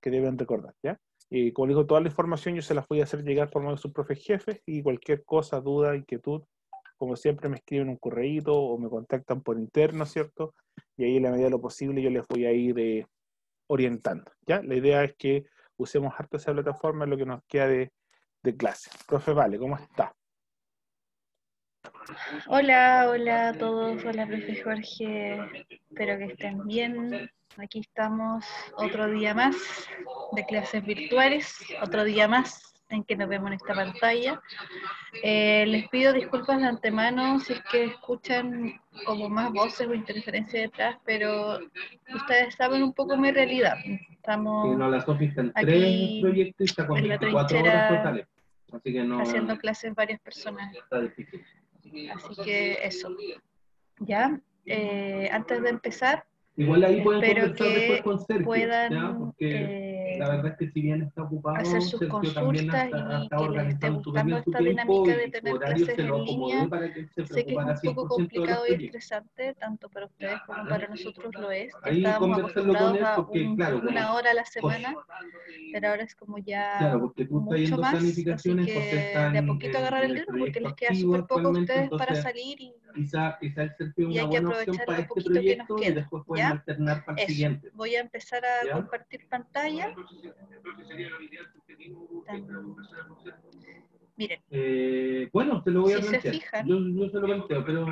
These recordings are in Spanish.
que deben recordar, ¿ya? Y como digo, toda la información yo se las voy a hacer llegar por medio de sus profes jefes, y cualquier cosa, duda, inquietud, como siempre me escriben un correíto o me contactan por interno, ¿cierto? Y ahí en la medida de lo posible yo les voy a ir orientando, ¿ya? La idea es que usemos harto esa plataforma en lo que nos queda de clase. Profe Vale, ¿cómo está? Hola, hola a todos, hola profe Jorge, espero que estén bien. Aquí estamos otro día más de clases virtuales, otro día más en que nos vemos en esta pantalla. Les pido disculpas de antemano si es que escuchan como más voces o interferencia detrás, pero ustedes saben un poco mi realidad. Estamos aquí en la trinchera haciendo clases varias personas. Así que eso. Ya, antes de empezar, espero que puedan la verdad es que si bien está ocupado, hacer sus Sergio consultas y que les esté gustando esta dinámica de tener clases en línea. Sé que es un poco complicado y estresante, tanto para ustedes como para nosotros lo es. Ya estábamos acostumbrados a una hora a la semana, pero ahora es como ya mucho más, así que de a poquito agarrar el ritmo porque les queda súper poco a ustedes para salir y hay que aprovechar lo poquito que nos queda. ¿Ya? Eso. Voy a empezar a compartir pantalla. Miren, bueno, te lo voy a si plantear. se fijan, yo se lo planteo, pero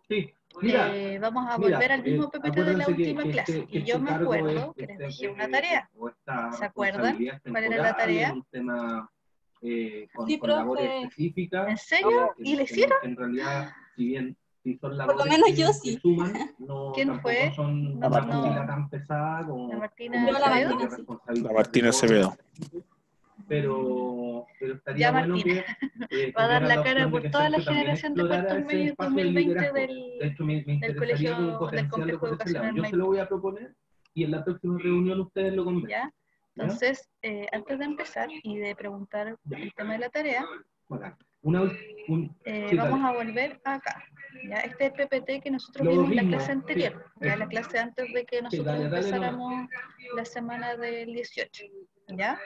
sí. Mira, vamos a volver al mismo PPT de la última clase. Y yo me acuerdo que les dejé una tarea. ¿Se acuerdan cuál era la tarea? Sí, profe. ¿En serio? ¿Y le hicieron? En realidad, si bien por lo menos yo sí. ¿Quién fue? La Martina. La Martina Yo la Acevedo. Martina, sí. La Martina Acevedo. Pero estaría Ya bueno Martina que va a dar la opción cara de por que toda la Sergio también generación de explorara cuarto ese medio espacio de 2020 liderazgo. De hecho, me del interesaría como colegio, del potenciarlo complejo por ese lado. educacional Yo se lo voy a proponer y en la próxima reunión ustedes lo conversan. ¿Ya? Entonces, antes de empezar y de preguntar el tema de la tarea, vamos a volver acá. ¿Ya? Este es el PPT que nosotros vimos en la clase anterior, ya la clase antes de que nosotros empezáramos la semana del 18. ¿Ya?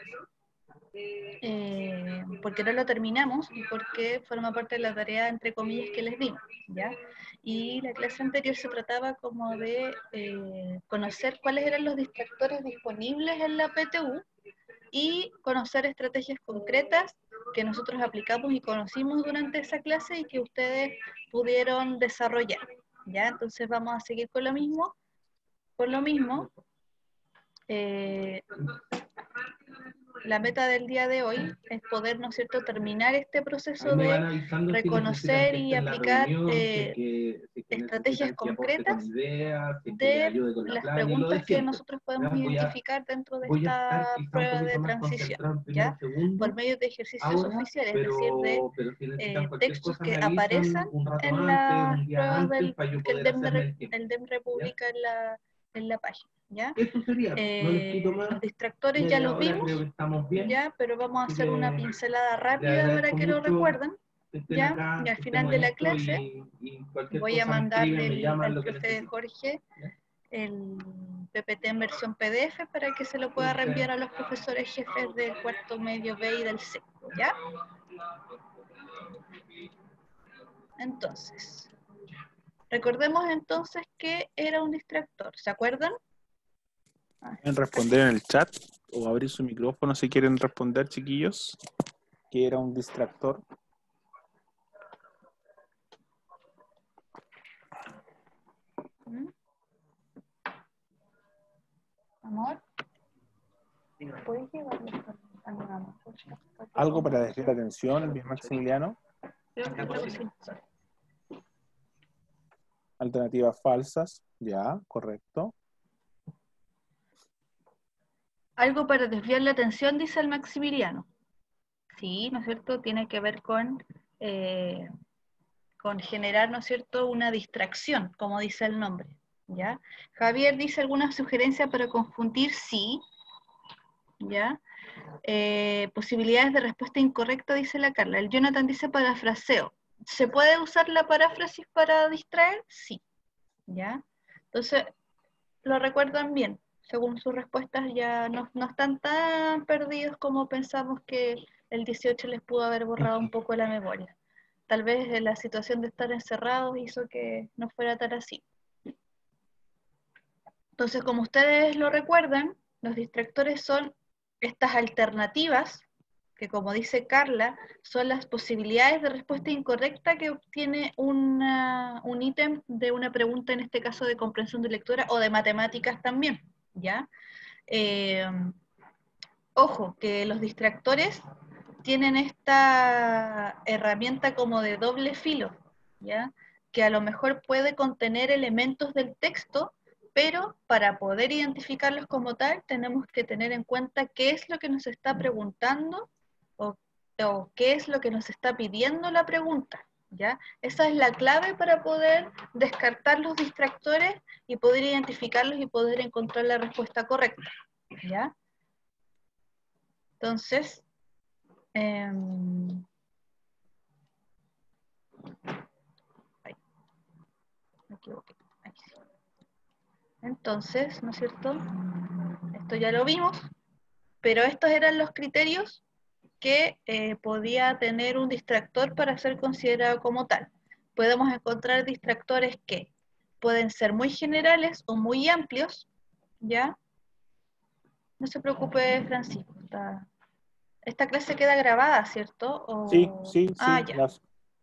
Porque no lo terminamos y porque forma parte de la tarea, entre comillas, que les dimos, ¿ya? Y la clase anterior se trataba como de conocer cuáles eran los distractores disponibles en la PTU y conocer estrategias concretas que nosotros aplicamos y conocimos durante esa clase y que ustedes pudieron desarrollar, ¿ya? Entonces vamos a seguir con lo mismo, la meta del día de hoy es poder, ¿no es cierto?, terminar este proceso de reconocer y aplicar estrategias concretas de las preguntas que nosotros podemos identificar dentro de esta prueba de transición, ¿ya? Por medio de ejercicios oficiales, es decir, de textos que aparecen en las pruebas que el DEM publica en la página. ¿Ya? Los distractores ya los vimos, ¿ya? Pero vamos a hacer una pincelada rápida para que lo recuerden, ¿ya? Y al final de la clase voy a mandarle al profe Jorge el PPT en versión PDF para que se lo pueda reenviar a los profesores jefes del cuarto medio B y del C, ¿ya? Entonces, recordemos entonces que era un distractor, ¿se acuerdan? Pueden responder en el chat o abrir su micrófono si quieren responder, chiquillos, que era un distractor. Amor, ¿puedes llevarlo a mi mamá? ¿Algo para desviar la atención, bien Maximiliano? Alternativas falsas, ya, correcto. Algo para desviar la atención, dice el Maximiliano. Sí, ¿no es cierto? Tiene que ver con generar, ¿no es cierto?, una distracción, como dice el nombre, ¿ya? Javier dice alguna sugerencia para confundir, sí, ¿ya? Posibilidades de respuesta incorrecta, dice la Carla. El Jonathan dice parafraseo. ¿Se puede usar la paráfrasis para distraer? Sí, ¿ya? Entonces, lo recuerdan bien. según sus respuestas, ya no están tan perdidos como pensamos que el 18 les pudo haber borrado un poco la memoria. Tal vez la situación de estar encerrados hizo que no fuera tan así. Entonces, como ustedes lo recuerdan, los distractores son estas alternativas, que como dice Carla, son las posibilidades de respuesta incorrecta que obtiene un ítem de una pregunta, en este caso de comprensión de lectura o de matemáticas también, ¿ya? Ojo, que los distractores tienen esta herramienta como de doble filo, ¿ya? Que a lo mejor puede contener elementos del texto, pero para poder identificarlos como tal, tenemos que tener en cuenta qué es lo que nos está preguntando o qué es lo que nos está pidiendo la pregunta, ¿ya? Esa es la clave para poder descartar los distractores y poder identificarlos y poder encontrar la respuesta correcta, ¿ya? Entonces, ay, me equivoqué. Ahí sí. Entonces, ¿no es cierto? Esto ya lo vimos, pero estos eran los criterios que podía tener un distractor para ser considerado como tal. Podemos encontrar distractores que pueden ser muy generales o muy amplios, ¿ya? No se preocupe, Francisco. Esta clase queda grabada, ¿cierto? Sí, sí, Ah, sí. ya.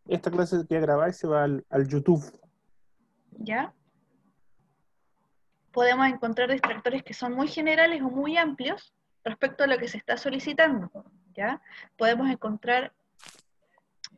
Esta clase queda grabada y se va al YouTube. ¿Ya? Podemos encontrar distractores que son muy generales o muy amplios respecto a lo que se está solicitando, ¿ya? Podemos encontrar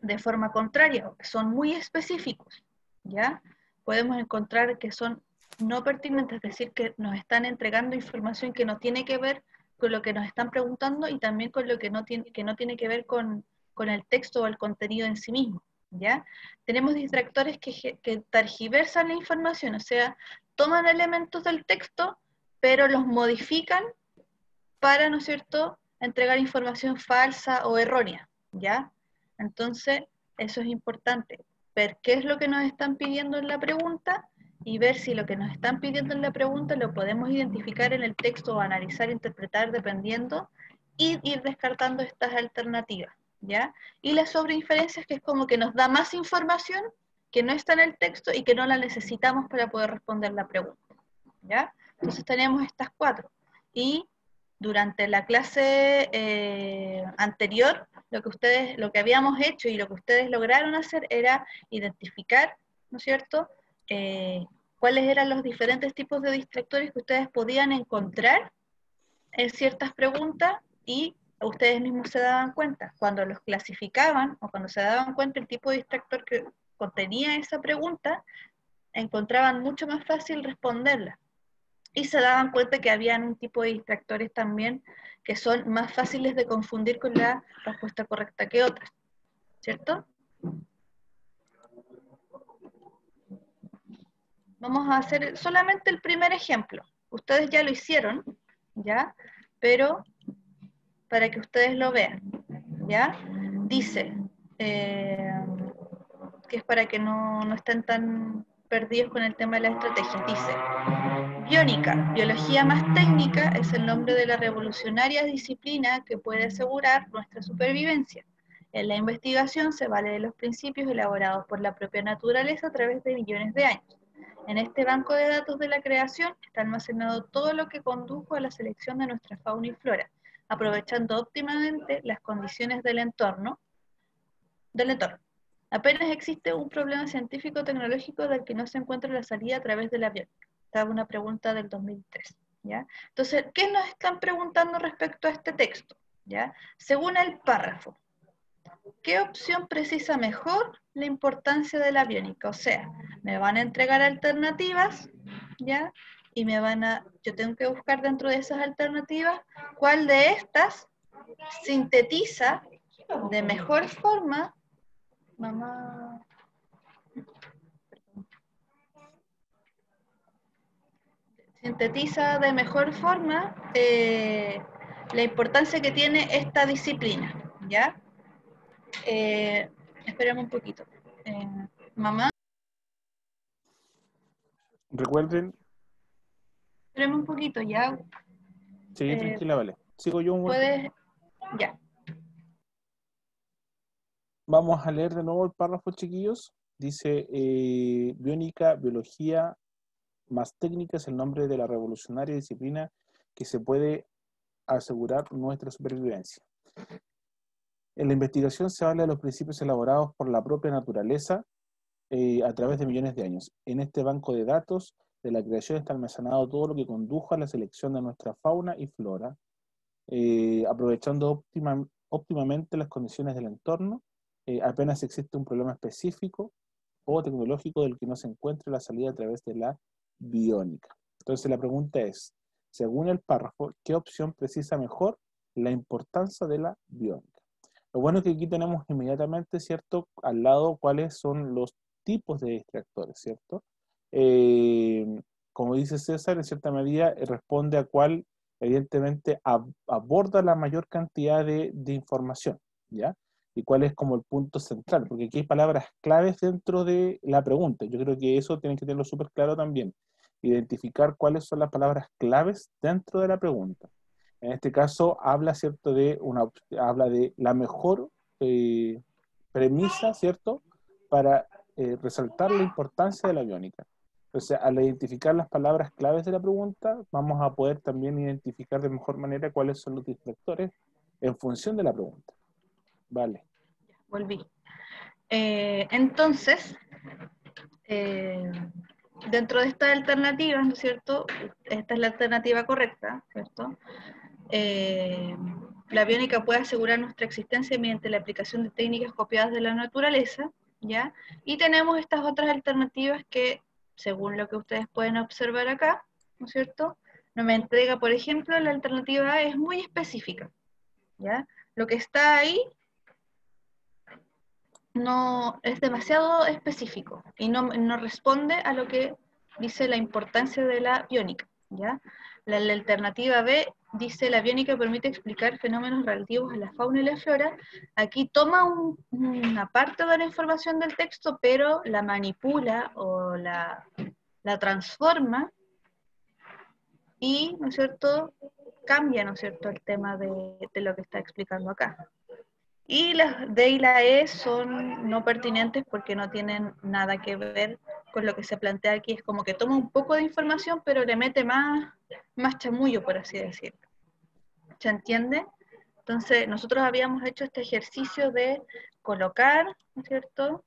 de forma contraria, que son muy específicos, ¿ya? Podemos encontrar que son no pertinentes, es decir, que nos están entregando información que no tiene que ver con lo que nos están preguntando y también con lo que no tiene que ver con el texto o el contenido en sí mismo, ¿ya? Tenemos distractores que tergiversan la información, o sea, toman elementos del texto, pero los modifican para, ¿no es cierto?, entregar información falsa o errónea, ¿ya? Entonces, eso es importante, ver qué es lo que nos están pidiendo en la pregunta y ver si lo que nos están pidiendo en la pregunta lo podemos identificar en el texto o analizar, interpretar, dependiendo, y ir descartando estas alternativas, ¿ya? Y la sobreinferencia es que es como que nos da más información que no está en el texto y que no la necesitamos para poder responder la pregunta, ¿ya? Entonces tenemos estas cuatro. Y durante la clase anterior, lo que habíamos hecho y lo que ustedes lograron hacer era identificar, ¿no es cierto?, cuáles eran los diferentes tipos de distractores que ustedes podían encontrar en ciertas preguntas y ustedes mismos se daban cuenta. Cuando los clasificaban o cuando se daban cuenta el tipo de distractor que contenía esa pregunta, encontraban mucho más fácil responderla. Y se daban cuenta que habían un tipo de distractores también que son más fáciles de confundir con la respuesta correcta que otras, ¿cierto? Vamos a hacer solamente el primer ejemplo. Ustedes ya lo hicieron, ¿ya? Pero para que ustedes lo vean, ¿ya? Dice, que es para que no estén tan perdidos con el tema de la estrategia. Dice, biónica, biología más técnica, es el nombre de la revolucionaria disciplina que puede asegurar nuestra supervivencia. En la investigación se vale de los principios elaborados por la propia naturaleza a través de millones de años. En este banco de datos de la creación está almacenado todo lo que condujo a la selección de nuestra fauna y flora, aprovechando óptimamente las condiciones del entorno. Apenas existe un problema científico-tecnológico del que no se encuentra la salida a través de la biónica. Esta es una pregunta del 2003, ¿ya? Entonces, ¿qué nos están preguntando respecto a este texto? ¿Ya? Según el párrafo, ¿qué opción precisa mejor la importancia de la biónica? O sea, me van a entregar alternativas, ¿ya? Y yo tengo que buscar dentro de esas alternativas cuál de estas sintetiza de mejor forma, mamá, sintetiza de mejor forma la importancia que tiene esta disciplina, ¿ya? Esperemos un poquito. Mamá. Recuerden Espérame un poquito, ya. Sí, tranquila, vale. Sigo yo un momento. Puedes, ya. Vamos a leer de nuevo el párrafo, chiquillos. Dice, biónica, biología más técnica es el nombre de la revolucionaria disciplina que se puede asegurar nuestra supervivencia. En la investigación se habla de los principios elaborados por la propia naturaleza a través de millones de años. En este banco de datos de la creación está almacenado todo lo que condujo a la selección de nuestra fauna y flora, aprovechando óptimamente las condiciones del entorno. Apenas existe un problema específico o tecnológico del que no se encuentre la salida a través de la biónica. Entonces la pregunta es, según el párrafo, ¿qué opción precisa mejor la importancia de la biónica? Lo bueno es que aquí tenemos inmediatamente, ¿cierto?, al lado cuáles son los tipos de distractores, ¿cierto? Como dice César, en cierta medida responde a cuál, evidentemente, aborda la mayor cantidad de información, ¿ya? Y cuál es como el punto central, porque aquí hay palabras claves dentro de la pregunta. Yo creo que eso tienen que tenerlo súper claro también. Identificar cuáles son las palabras claves dentro de la pregunta. En este caso habla, ¿cierto?, habla de la mejor premisa, ¿cierto?, para resaltar la importancia de la biónica. Entonces, al identificar las palabras claves de la pregunta, vamos a poder también identificar de mejor manera cuáles son los distractores en función de la pregunta. Vale. Volví. Entonces, dentro de estas alternativas, ¿no es cierto? Esta es la alternativa correcta, ¿cierto? La biónica puede asegurar nuestra existencia mediante la aplicación de técnicas copiadas de la naturaleza, ¿ya? Y tenemos estas otras alternativas que, según lo que ustedes pueden observar acá, ¿no es cierto?, no me entrega, por ejemplo, la alternativa A es muy específica, ¿ya? Lo que está ahí no es demasiado específico y no responde a lo que dice la importancia de la biónica, ¿ya? La alternativa B dice la biónica permite explicar fenómenos relativos a la fauna y la flora. Aquí toma una parte de la información del texto, pero la manipula o la transforma y, ¿no es cierto?, cambia, ¿no es cierto?, el tema de lo que está explicando acá. Y las D y la E son no pertinentes porque no tienen nada que ver con lo que se plantea aquí. Es como que toma un poco de información, pero le mete más chamullo, por así decirlo. ¿Se entiende? Entonces, nosotros habíamos hecho este ejercicio de colocar, ¿no es cierto?,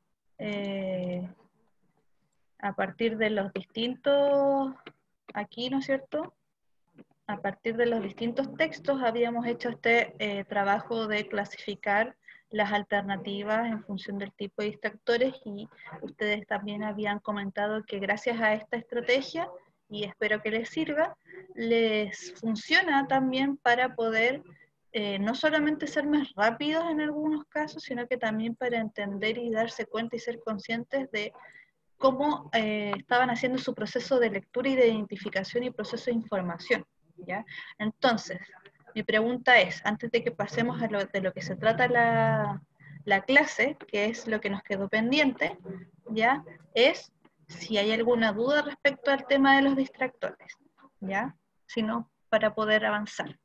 a partir de los distintos, aquí, ¿no es cierto?, a partir de los distintos textos habíamos hecho este trabajo de clasificar las alternativas en función del tipo de distractores y ustedes también habían comentado que gracias a esta estrategia, y espero que les sirva, les funciona también para poder no solamente ser más rápidos en algunos casos, sino que también para entender y darse cuenta y ser conscientes de cómo estaban haciendo su proceso de lectura y de identificación y proceso de información, ¿ya? Entonces, mi pregunta es, antes de que pasemos a de lo que se trata la clase, que es lo que nos quedó pendiente, ¿ya?, es si hay alguna duda respecto al tema de los distractores, ¿ya?, si no, para poder avanzar.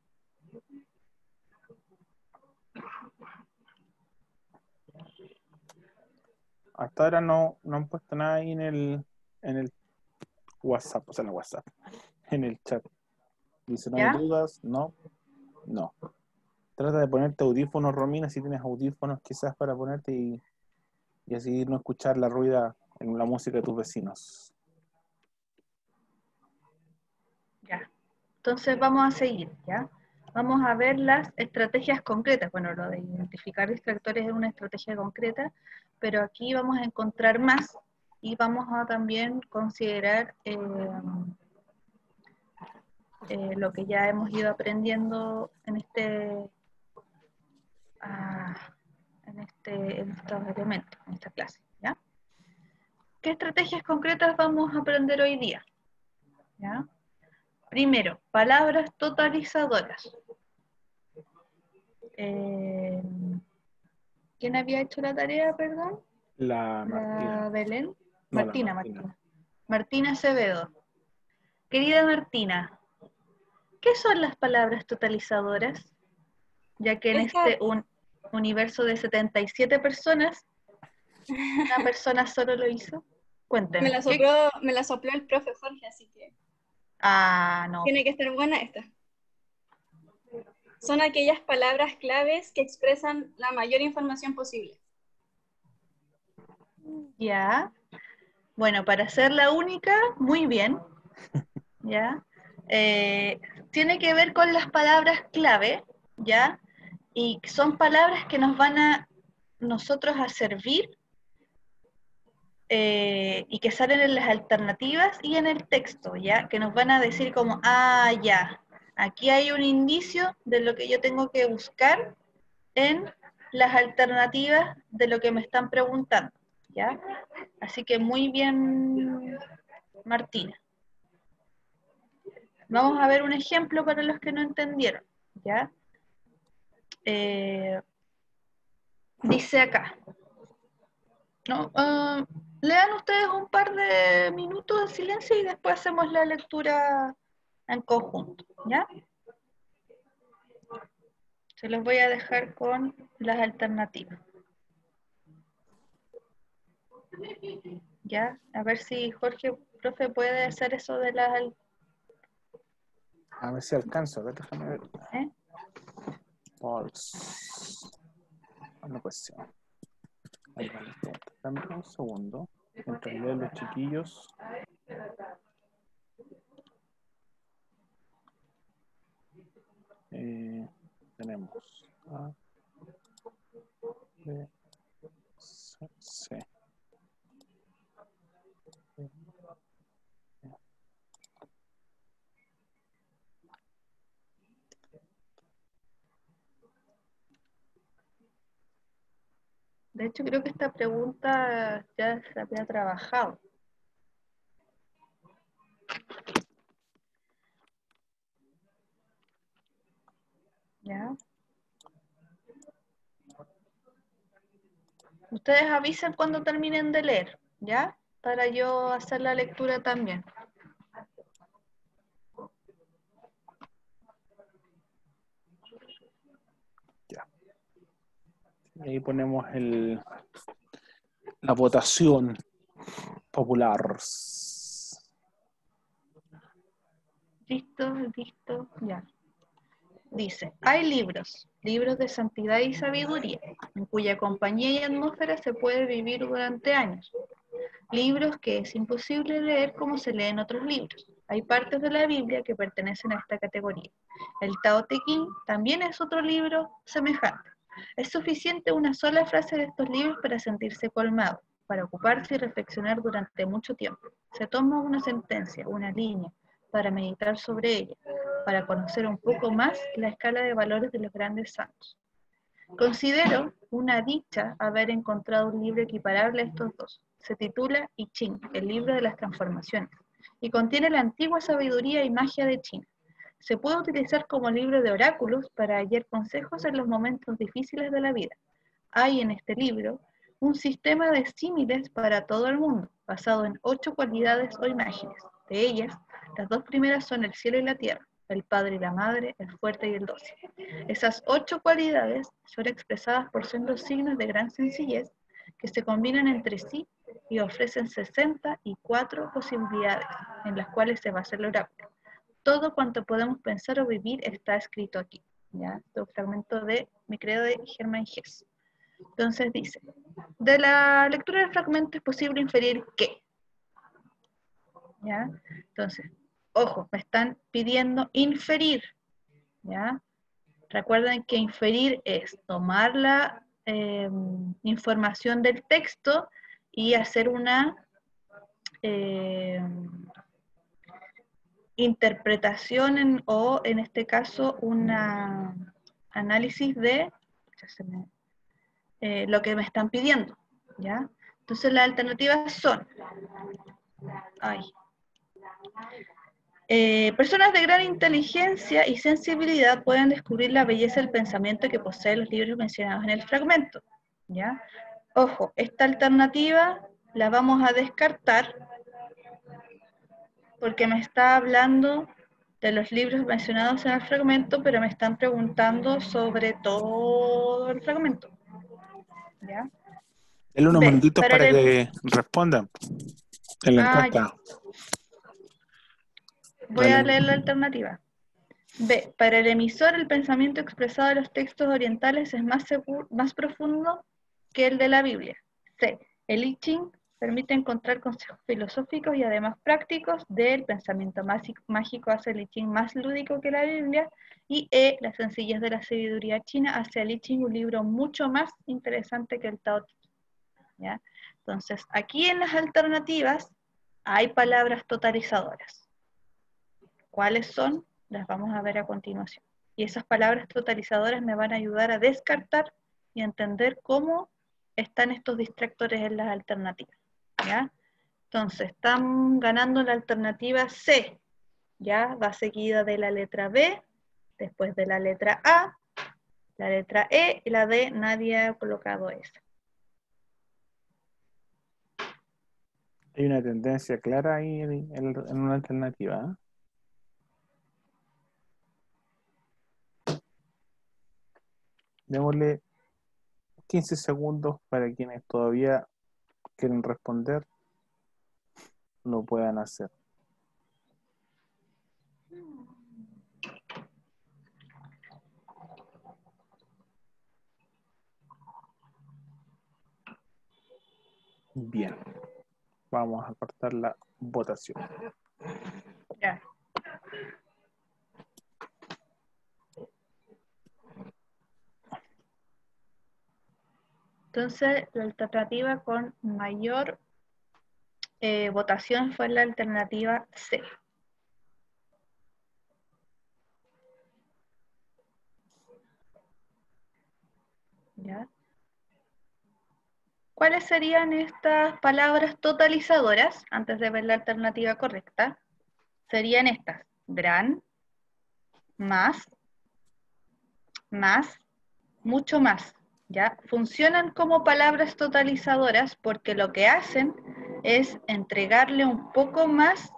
Hasta ahora no han puesto nada ahí en el WhatsApp, o sea, en el WhatsApp, en el chat. Dice, no hay dudas, no. Trata de ponerte audífonos, Romina, si tienes audífonos quizás para ponerte y así no escuchar la ruida en la música de tus vecinos. Ya, entonces vamos a seguir, ¿ya? Vamos a ver las estrategias concretas. Bueno, lo de identificar distractores es una estrategia concreta, pero aquí vamos a encontrar más y vamos a también considerar lo que ya hemos ido aprendiendo en estos elementos, en esta clase, ¿ya? ¿Qué estrategias concretas vamos a aprender hoy día? ¿Ya? Primero, palabras totalizadoras. ¿Quién había hecho la tarea, perdón? La Martina. Belén. No, Martina. Martina Acevedo. Querida Martina, ¿qué son las palabras totalizadoras? Ya que en este universo de 77 personas, una persona solo lo hizo. Cuéntame. Me la sopló el profe Jorge, así que... no. Tiene que estar buena esta. Son aquellas palabras claves que expresan la mayor información posible. Ya. Bueno, para ser la única, muy bien. ¿Ya? Tiene que ver con las palabras clave, ¿ya? Y son palabras que nos van a nosotros a servir y que salen en las alternativas y en el texto, ¿ya? Que nos van a decir como, ya, aquí hay un indicio de lo que yo tengo que buscar en las alternativas de lo que me están preguntando, ¿ya? Así que muy bien, Martina. Vamos a ver un ejemplo para los que no entendieron, ¿ya? Dice acá, ¿no? Lean ustedes un par de minutos de silencio y después hacemos la lectura en conjunto, ¿ya? Se los voy a dejar con las alternativas. ¿Ya? A ver si Jorge, profe, puede hacer eso de las... A ver si alcanzo, a ver, déjame ver. Pulse. Una cuestión. Ahí va, listo. Dame un segundo. Mientras leo los chiquillos. Tenemos A, B, C. De hecho, creo que esta pregunta ya se había trabajado. ¿Ya? Ustedes avisen cuando terminen de leer, ¿ya? Para yo hacer la lectura también. Ya. Y ahí ponemos la votación popular. Listo, ya. Dice, hay libros de santidad y sabiduría, en cuya compañía y atmósfera se puede vivir durante años. Libros que es imposible leer como se leen otros libros. Hay partes de la Biblia que pertenecen a esta categoría. El Tao Te Ching también es otro libro semejante. Es suficiente una sola frase de estos libros para sentirse colmado, para ocuparse y reflexionar durante mucho tiempo. Se toma una sentencia, una línea, para meditar sobre ella, para conocer un poco más la escala de valores de los grandes santos. Considero una dicha haber encontrado un libro equiparable a estos dos. Se titula I Ching, el libro de las transformaciones, y contiene la antigua sabiduría y magia de China. Se puede utilizar como libro de oráculos para hallar consejos en los momentos difíciles de la vida. Hay en este libro un sistema de símiles para todo el mundo, basado en 8 cualidades o imágenes. De ellas, las 2 primeras son el cielo y la tierra, el padre y la madre, el fuerte y el dócil. Esas 8 cualidades son expresadas por sendos signos de gran sencillez que se combinan entre sí y ofrecen 64 posibilidades en las cuales se basa el oráculo. Todo cuanto podemos pensar o vivir está escrito aquí. ¿Ya? Este es un fragmento de Mi credo de Germán Hesse. Entonces dice, de la lectura del fragmento es posible inferir que, ¿ya? Entonces, ojo, me están pidiendo inferir, ¿ya? Recuerden que inferir es tomar la información del texto y hacer una interpretación o, en este caso, un análisis de lo que me están pidiendo, ¿ya? Entonces las alternativas son personas de gran inteligencia y sensibilidad pueden descubrir la belleza del pensamiento que poseen los libros mencionados en el fragmento, ¿ya? Ojo, esta alternativa la vamos a descartar Porque me está hablando de los libros mencionados en el fragmento, pero me están preguntando sobre todo el fragmento. ¿Ya? Denle unos minutitos para que respondan en la encuesta. Voy a leer la alternativa. B. Para el emisor, el pensamiento expresado en los textos orientales es más profundo que el de la Biblia. C. El I Ching permite encontrar consejos filosóficos y además prácticos. D. El pensamiento mágico hace el I Ching más lúdico que la Biblia. Y E. La sencillez de la sabiduría china hace al I Ching un libro mucho más interesante que el Tao Te Ching. ¿Ya? Entonces, aquí en las alternativas hay palabras totalizadoras. ¿Cuáles son? Las vamos a ver a continuación. Y esas palabras totalizadoras me van a ayudar a descartar y a entender cómo están estos distractores en las alternativas. ¿Ya? Entonces, están ganando la alternativa C. ¿Ya? Va seguida de la letra B, después de la letra A, la letra E y la D, nadie ha colocado esa. Hay una tendencia clara ahí en una alternativa. Démosle 15 segundos para quienes todavía quieren responder, lo puedan hacer. Bien, vamos a cortar la votación. Ya. Entonces, la alternativa con mayor votación fue la alternativa C. ¿Ya? ¿Cuáles serían estas palabras totalizadoras? Antes de ver la alternativa correcta, serían estas: gran, más, mucho más. ¿Ya? Funcionan como palabras totalizadoras porque lo que hacen es entregarle un poco más,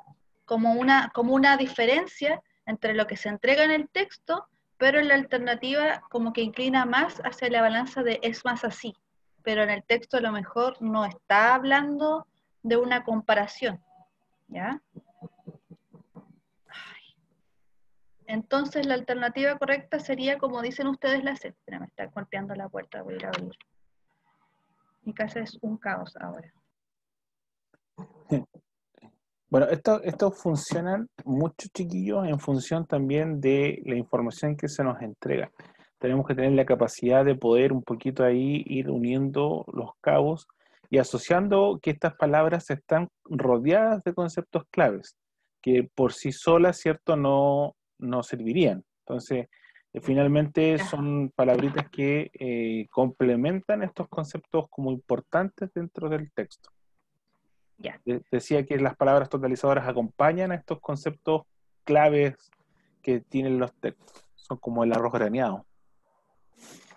como una diferencia entre lo que se entrega en el texto, pero en la alternativa como que inclina más hacia la balanza de es más así. Pero en el texto a lo mejor no está hablando de una comparación. ¿Ya? Entonces la alternativa correcta sería como dicen ustedes la C. Espera, me está golpeando la puerta, voy a ir a abrir. Mi casa es un caos ahora. Bueno, estos funcionan mucho, chiquillos, en función también de la información que se nos entrega. Tenemos que tener la capacidad de poder un poquito ahí ir uniendo los cabos y asociando que estas palabras están rodeadas de conceptos claves, que por sí solas, ¿cierto?, no servirían. Entonces, finalmente son palabritas que complementan estos conceptos como importantes dentro del texto. Ya. Decía que las palabras totalizadoras acompañan a estos conceptos claves que tienen los textos. Son como el arroz graneado.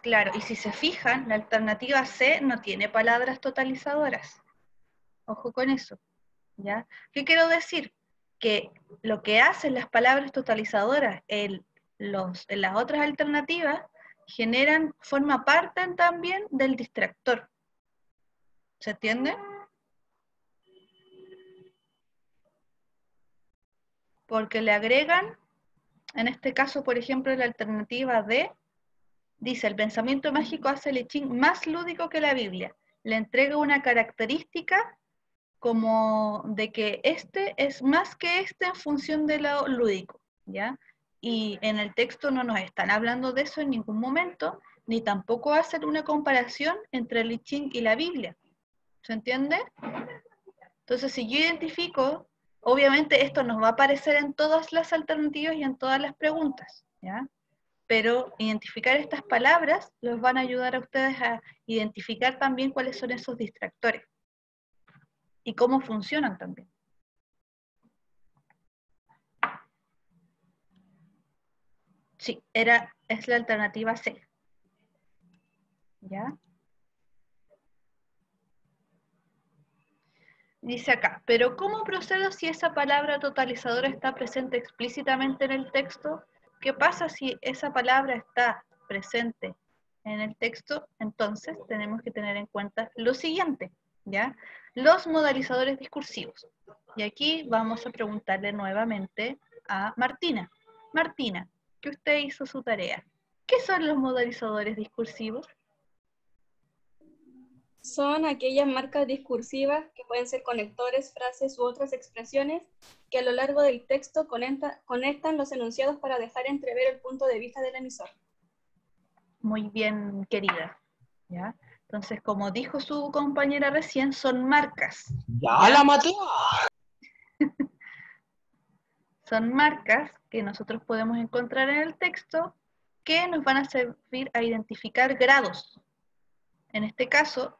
Claro, y si se fijan, la alternativa C no tiene palabras totalizadoras. Ojo con eso. ¿Ya? ¿Qué quiero decir? Que lo que hacen las palabras totalizadoras en las otras alternativas forma parte también del distractor. ¿Se entiende? Porque le agregan, en este caso, por ejemplo, la alternativa D, dice, el pensamiento mágico hace el I Ching más lúdico que la Biblia. Le entrega una característica como de que este es más que este en función de lo lúdico, ¿ya? Y en el texto no nos están hablando de eso en ningún momento, ni tampoco hacen una comparación entre el I Ching y la Biblia. ¿Se entiende? Entonces, si yo identifico, obviamente esto nos va a aparecer en todas las alternativas y en todas las preguntas, ¿ya? Pero identificar estas palabras los van a ayudar a ustedes a identificar también cuáles son esos distractores y cómo funcionan también. Sí, es la alternativa C. ¿Ya? Dice acá, pero ¿cómo procedo si esa palabra totalizadora está presente explícitamente en el texto? ¿Qué pasa si esa palabra está presente en el texto? Entonces tenemos que tener en cuenta lo siguiente, ¿ya? Los modalizadores discursivos. Y aquí vamos a preguntarle nuevamente a Martina. Martina, que usted hizo su tarea. ¿Qué son los modalizadores discursivos? Son aquellas marcas discursivas que pueden ser conectores, frases u otras expresiones que a lo largo del texto conectan los enunciados para dejar entrever el punto de vista del emisor. Muy bien, querida. ¿Ya? Entonces, como dijo su compañera recién, son marcas. ¡Ya la maté! Son marcas que nosotros podemos encontrar en el texto que nos van a servir a identificar grados. En este caso,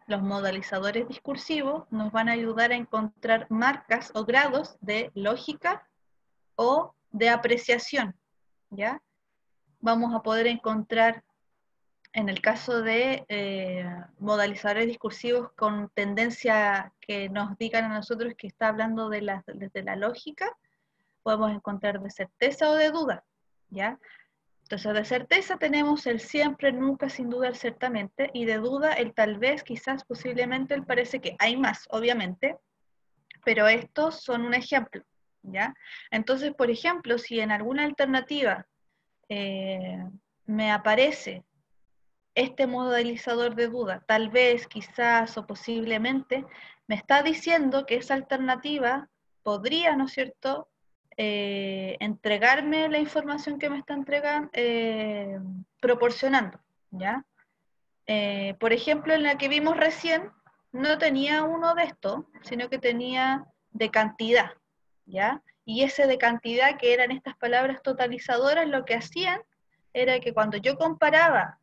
los modalizadores discursivos nos van a ayudar a encontrar marcas o grados de lógica o de apreciación, ¿ya? Vamos a poder encontrar, en el caso de modalizadores discursivos con tendencia que nos digan a nosotros que está hablando desde la lógica, podemos encontrar de certeza o de duda, ¿ya? Entonces, de certeza tenemos el siempre, nunca, sin duda, el ciertamente, y de duda el tal vez, quizás, posiblemente, el parece que. Hay más, obviamente, pero estos son un ejemplo, ¿ya? Entonces, por ejemplo, si en alguna alternativa me aparece este modalizador de duda, tal vez, quizás o posiblemente, me está diciendo que esa alternativa podría, ¿no es cierto?, entregarme la información que me está proporcionando, ¿ya? Por ejemplo, en la que vimos recién, no tenía uno de estos, sino que tenía de cantidad, ¿ya? Y ese de cantidad, que eran estas palabras totalizadoras, lo que hacían era que cuando yo comparaba,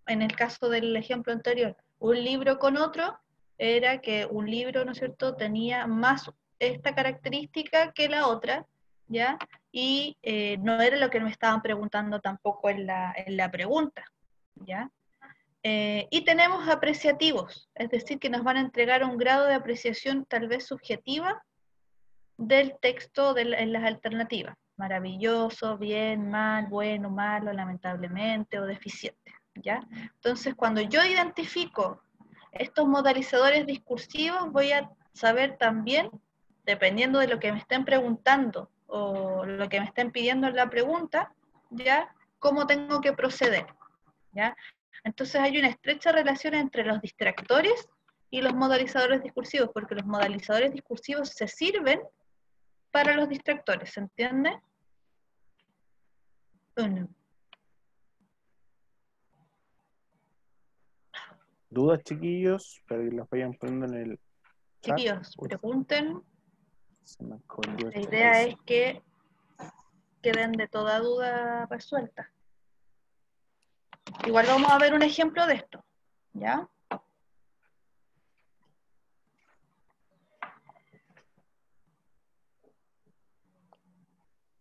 en el caso del ejemplo anterior, un libro con otro, era que un libro, ¿no es cierto?, tenía más esta característica que la otra, ¿ya? Y no era lo que me estaban preguntando tampoco en la pregunta, ¿ya? Y tenemos apreciativos, es decir, que nos van a entregar un grado de apreciación tal vez subjetiva del texto en las alternativas. Maravilloso, bien, mal, bueno, malo, lamentablemente o deficiente, ¿ya? Entonces, cuando yo identifico estos modalizadores discursivos, voy a saber también, dependiendo de lo que me estén preguntando o lo que me estén pidiendo en la pregunta, ¿ya?, cómo tengo que proceder, ¿ya? Entonces hay una estrecha relación entre los distractores y los modalizadores discursivos, porque los modalizadores discursivos se sirven para los distractores, ¿se entiende? Uno. ¿Dudas, chiquillos? Para que las vayan poniendo en el chat. Chiquillos, pregunten. La idea es que queden de toda duda resuelta. Igual vamos a ver un ejemplo de esto, ¿ya?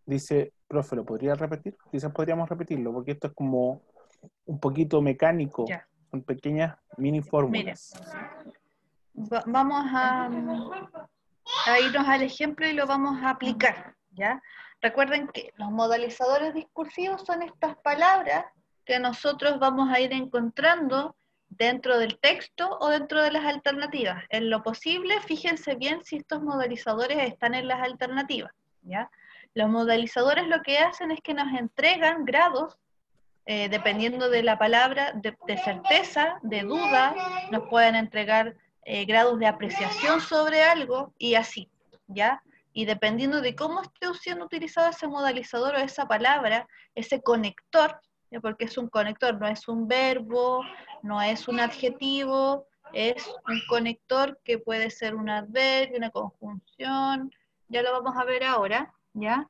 Dice, profe, ¿lo podría repetir? Quizás podríamos repetirlo, porque esto es como un poquito mecánico. Ya. Son pequeñas mini fórmulas. Vamos a irnos al ejemplo y lo vamos a aplicar, ¿ya? Recuerden que los modalizadores discursivos son estas palabras que nosotros vamos a ir encontrando dentro del texto o dentro de las alternativas. En lo posible, fíjense bien si estos modalizadores están en las alternativas, ¿ya? Los modalizadores lo que hacen es que nos entregan grados, dependiendo de la palabra, de certeza, de duda, nos pueden entregar grados de apreciación sobre algo y así, ¿ya? Y dependiendo de cómo esté siendo utilizado ese modalizador o esa palabra, ese conector, ¿ya? Porque es un conector, no es un verbo, no es un adjetivo, es un conector que puede ser un adverbio, una conjunción, ya lo vamos a ver ahora, ¿ya?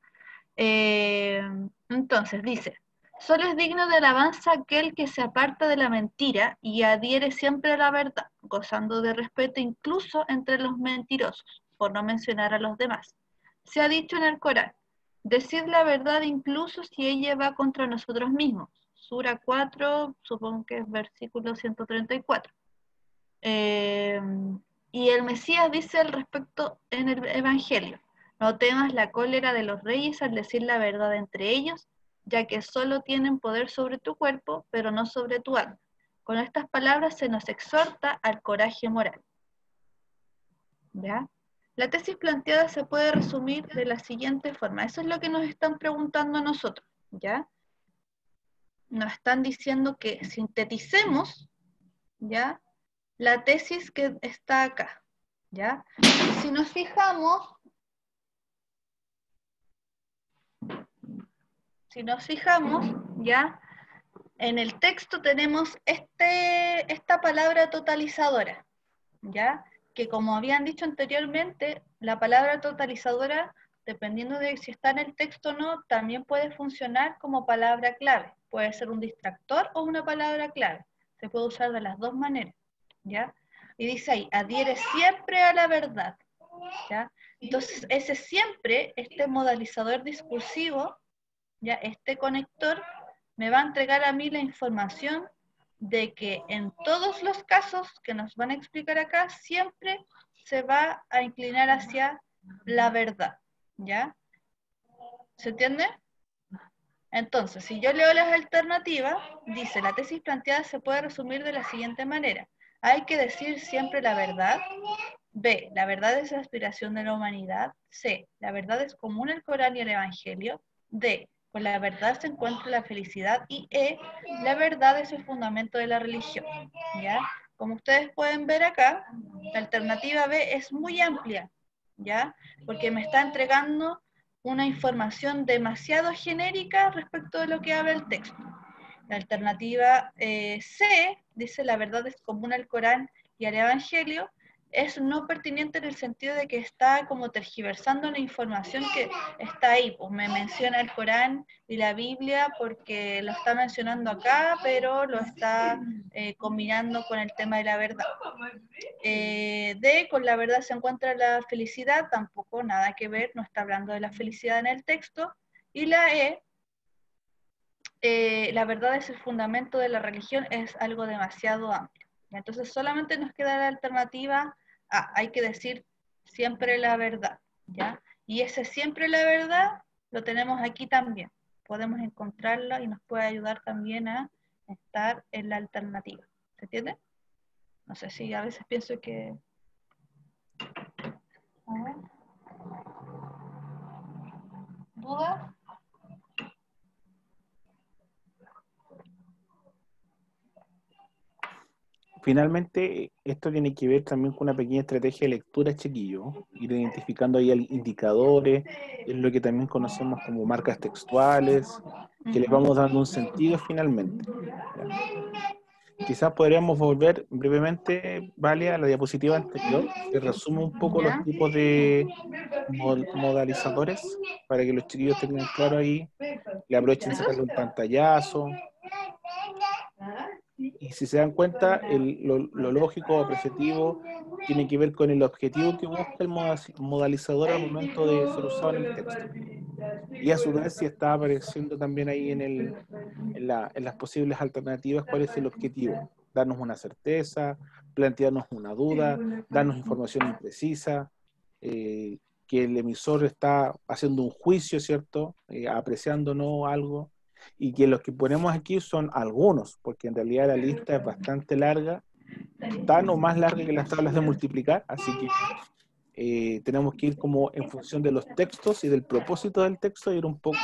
Entonces, dice, solo es digno de alabanza aquel que se aparta de la mentira y adhiere siempre a la verdad, gozando de respeto incluso entre los mentirosos, por no mencionar a los demás. Se ha dicho en el Corán, decid la verdad incluso si ella va contra nosotros mismos. Sura 4, supongo que es versículo 134. Y el Mesías dice al respecto en el Evangelio: no temas la cólera de los reyes al decir la verdad entre ellos, ya que solo tienen poder sobre tu cuerpo, pero no sobre tu alma. Con estas palabras se nos exhorta al coraje moral. ¿Ya? La tesis planteada se puede resumir de la siguiente forma. Eso es lo que nos están preguntando a nosotros, ¿ya? Nos están diciendo que sinteticemos, ¿ya?, la tesis que está acá, ¿ya? Si nos fijamos, ¿ya?, en el texto tenemos esta palabra totalizadora, ¿ya? Que como habían dicho anteriormente, la palabra totalizadora, dependiendo de si está en el texto o no, también puede funcionar como palabra clave. Puede ser un distractor o una palabra clave. Se puede usar de las dos maneras, ¿ya? Y dice ahí, adhiere siempre a la verdad, ¿ya? Entonces, ese siempre, este modalizador discursivo, ¿ya?, este conector, me va a entregar a mí la información de que en todos los casos que nos van a explicar acá, siempre se va a inclinar hacia la verdad, ¿ya? ¿Se entiende? Entonces, si yo leo las alternativas, dice, la tesis planteada se puede resumir de la siguiente manera: hay que decir siempre la verdad. B, la verdad es la aspiración de la humanidad. C, la verdad es común al Corán y al Evangelio. D, con la verdad se encuentra la felicidad. Y E, la verdad es el fundamento de la religión, ¿ya? Como ustedes pueden ver acá, la alternativa B es muy amplia, ¿ya? Porque me está entregando una información demasiado genérica respecto de lo que habla el texto. La alternativa C dice la verdad es común al Corán y al Evangelio. Es no pertinente en el sentido de que está como tergiversando la información que está ahí. Pues me menciona el Corán y la Biblia porque lo está mencionando acá, pero lo está combinando con el tema de la verdad. D, con la verdad se encuentra la felicidad, tampoco nada que ver, no está hablando de la felicidad en el texto. Y la E, la verdad es el fundamento de la religión, es algo demasiado amplio. Entonces solamente nos queda la alternativa A, hay que decir siempre la verdad, ¿ya? Y ese siempre la verdad lo tenemos aquí también. Podemos encontrarla y nos puede ayudar también a estar en la alternativa. ¿Se entiende? No sé si a veces pienso que... ¿Dudas? Finalmente, esto tiene que ver también con una pequeña estrategia de lectura, chiquillo, ir identificando ahí indicadores, es lo que también conocemos como marcas textuales, que les vamos dando un sentido finalmente. ¿Ya? Quizás podríamos volver brevemente, Vale, a la diapositiva anterior, que resume un poco los tipos de modalizadores, para que los chiquillos tengan claro ahí, le aprovechen sacarle un pantallazo. Y si se dan cuenta, lo lógico o apreciativo tiene que ver con el objetivo que busca el modalizador al momento de ser usado en el texto. Y a su vez, si está apareciendo también ahí en las posibles alternativas, ¿cuál es el objetivo? Darnos una certeza, plantearnos una duda, darnos información imprecisa, que el emisor está haciendo un juicio, ¿cierto? Apreciándonos algo. Y que los que ponemos aquí son algunos, porque en realidad la lista es bastante larga, tan o más larga que las tablas de multiplicar, así que tenemos que ir como en función de los textos y del propósito del texto, ir un poco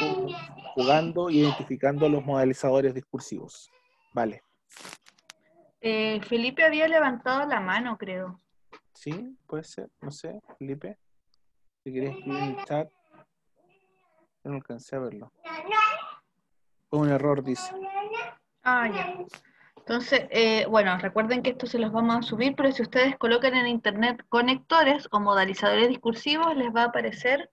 jugando e identificando los modalizadores discursivos. Vale. Felipe había levantado la mano, creo. Sí, puede ser, no sé, Felipe, si querés escribir en el chat, yo no alcancé a verlo. Fue un error, dice. Ah, ya. Entonces, bueno, recuerden que esto se los vamos a subir, pero si ustedes colocan en internet conectores o modalizadores discursivos, les va a aparecer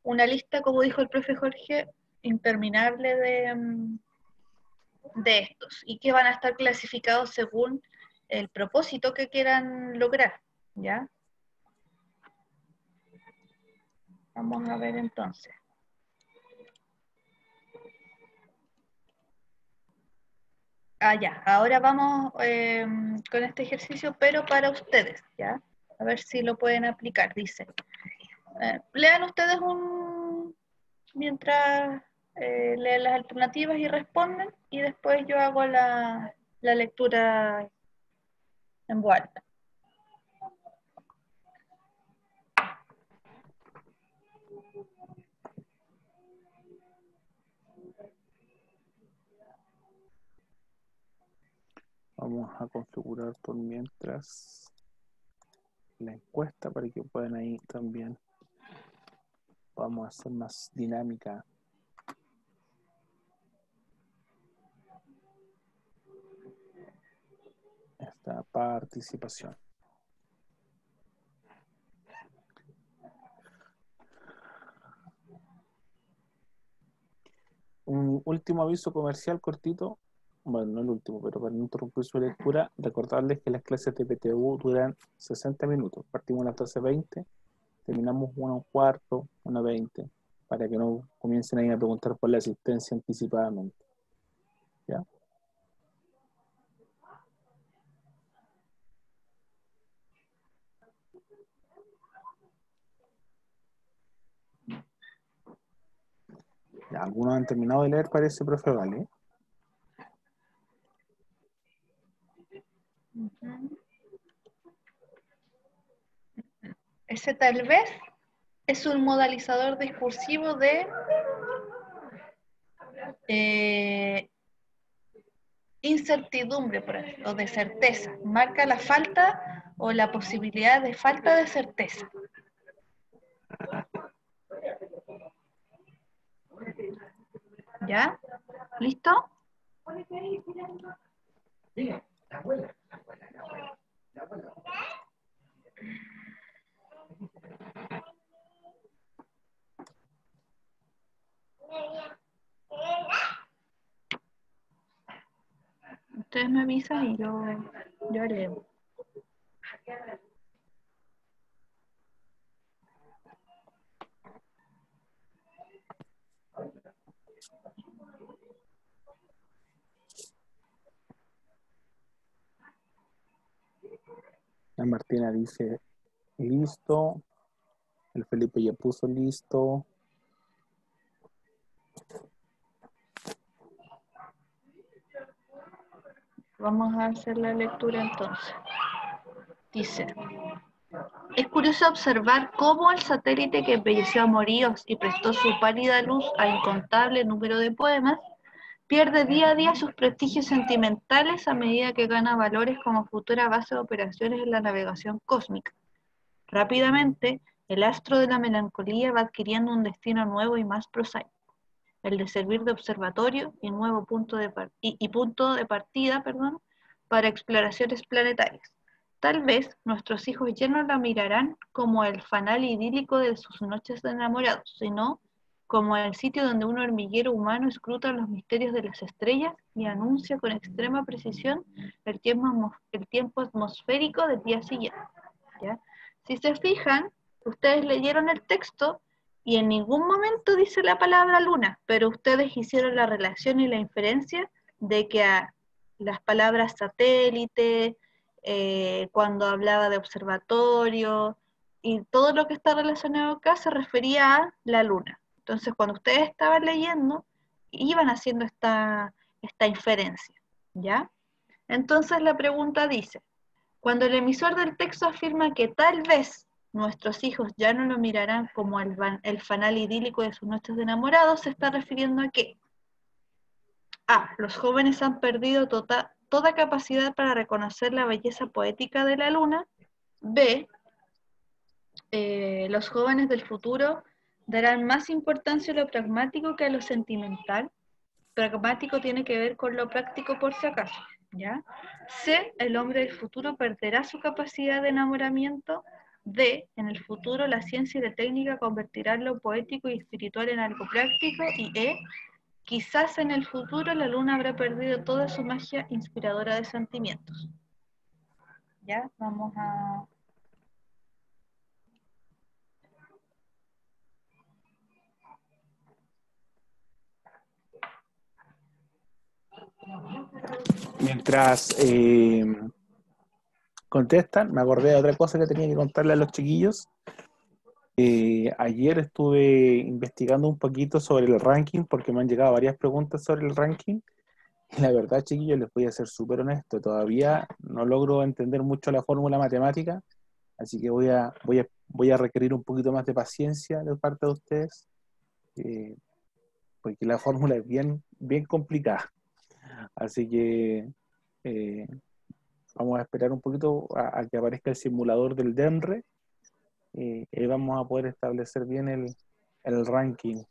una lista, como dijo el profe Jorge, interminable de estos, y que van a estar clasificados según el propósito que quieran lograr, ¿ya? Vamos a ver entonces. Ah, ya, ahora vamos con este ejercicio, pero para ustedes, ¿ya? A ver si lo pueden aplicar, dice. Lean ustedes mientras leen las alternativas y responden, y después yo hago la lectura en voz alta. Vamos a configurar por mientras la encuesta para que puedan ahí también. Vamos a hacer más dinámica esta participación. Un último aviso comercial cortito. Bueno, no el último, pero para no interrumpir su lectura, recordarles que las clases de PTU duran 60 minutos. Partimos a las 12:20, terminamos 1:15, 1:20, para que no comiencen ahí a preguntar por la asistencia anticipadamente. ¿Ya? Ya, algunos han terminado de leer, parece, profe, ¿vale? Ese tal vez es un modalizador discursivo de incertidumbre, por ejemplo, o de certeza. Marca la falta o la posibilidad de falta de certeza. ¿Ya? ¿Listo? Ustedes me avisan y yo leo. La Martina dice listo. El Felipe ya puso listo. Vamos a hacer la lectura entonces. Dice: es curioso observar cómo el satélite que embelleció a Moríos y prestó su pálida luz a incontable número de poemas, pierde día a día sus prestigios sentimentales a medida que gana valores como futura base de operaciones en la navegación cósmica. Rápidamente, el astro de la melancolía va adquiriendo un destino nuevo y más prosaico, el de servir de observatorio y nuevo punto de partida para exploraciones planetarias. Tal vez nuestros hijos ya no la mirarán como el fanal idílico de sus noches de enamorados, sino como el sitio donde un hormiguero humano escruta los misterios de las estrellas y anuncia con extrema precisión el tiempo atmosférico del día siguiente. ¿Ya? Si se fijan, ustedes leyeron el texto y en ningún momento dice la palabra luna, pero ustedes hicieron la relación y la inferencia de que a las palabras satélite, cuando hablaba de observatorio, y todo lo que está relacionado acá se refería a la luna. Entonces, cuando ustedes estaban leyendo, iban haciendo esta inferencia, ¿ya? Entonces la pregunta dice: cuando el emisor del texto afirma que tal vez nuestros hijos ya no lo mirarán como el fanal idílico de sus noches de enamorados, se está refiriendo a que A. Los jóvenes han perdido toda capacidad para reconocer la belleza poética de la luna. B. Los jóvenes del futuro darán más importancia a lo pragmático que a lo sentimental. Pragmático tiene que ver con lo práctico por si acaso, ¿ya? C. El hombre del futuro perderá su capacidad de enamoramiento. D. En el futuro la ciencia y la técnica convertirán lo poético y espiritual en algo práctico. Y E. Quizás en el futuro la luna habrá perdido toda su magia inspiradora de sentimientos. ¿Ya? Vamos a... Mientras contestan, me acordé de otra cosa que tenía que contarle a los chiquillos. Ayer estuve investigando un poquito sobre el ranking porque me han llegado varias preguntas sobre el ranking. Y la verdad, chiquillos, les voy a ser súper honesto. Todavía no logro entender mucho la fórmula matemática, así que voy a requerir un poquito más de paciencia de parte de ustedes, porque la fórmula es bien complicada. Así que vamos a esperar un poquito a que aparezca el simulador del DEMRE. Y vamos a poder establecer bien el ranking.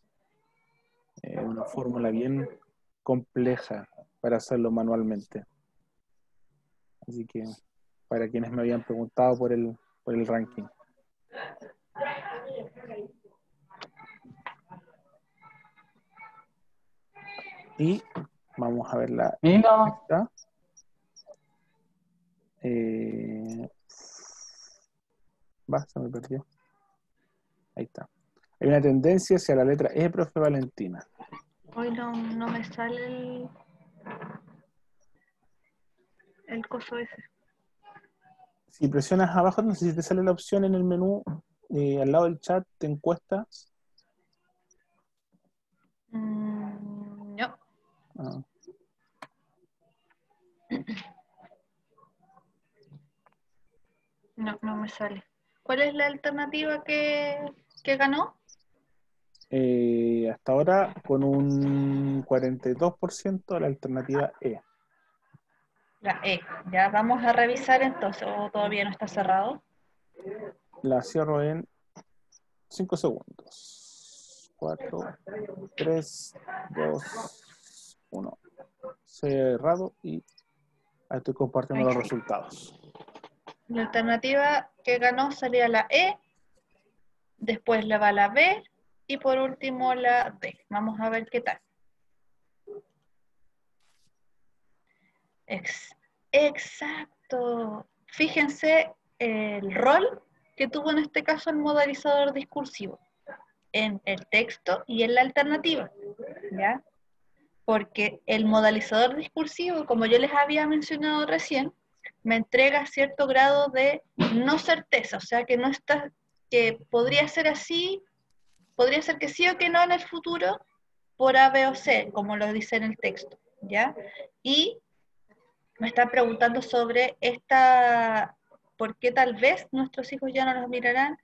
Una fórmula bien compleja para hacerlo manualmente. Así que, para quienes me habían preguntado por el ranking. Y vamos a ver la lista. Se me perdió. Ahí está. Hay una tendencia hacia la letra E, profe Valentina. Hoy no me sale el coso ese. Si presionas abajo, no sé si te sale la opción en el menú, al lado del chat, de encuestas. No. No me sale. ¿Cuál es la alternativa que ganó? Hasta ahora con un 42% la alternativa E. La E. Ya vamos a revisar entonces, o todavía no está cerrado. La cierro en 5 segundos. 4, 3, 2, 1. Cerrado y estoy compartiendo los resultados. La alternativa que ganó sería la E, después le va la B y por último la D. Vamos a ver qué tal. Exacto. Fíjense el rol que tuvo en este caso el modalizador discursivo en el texto y en la alternativa, ¿ya? Porque el modalizador discursivo, como yo les había mencionado recién, me entrega cierto grado de no certeza, o sea que no está, que podría ser así, podría ser que sí o que no en el futuro por A, B o C, como lo dice en el texto, ¿ya? Y me están preguntando sobre por qué tal vez nuestros hijos ya no los mirarán.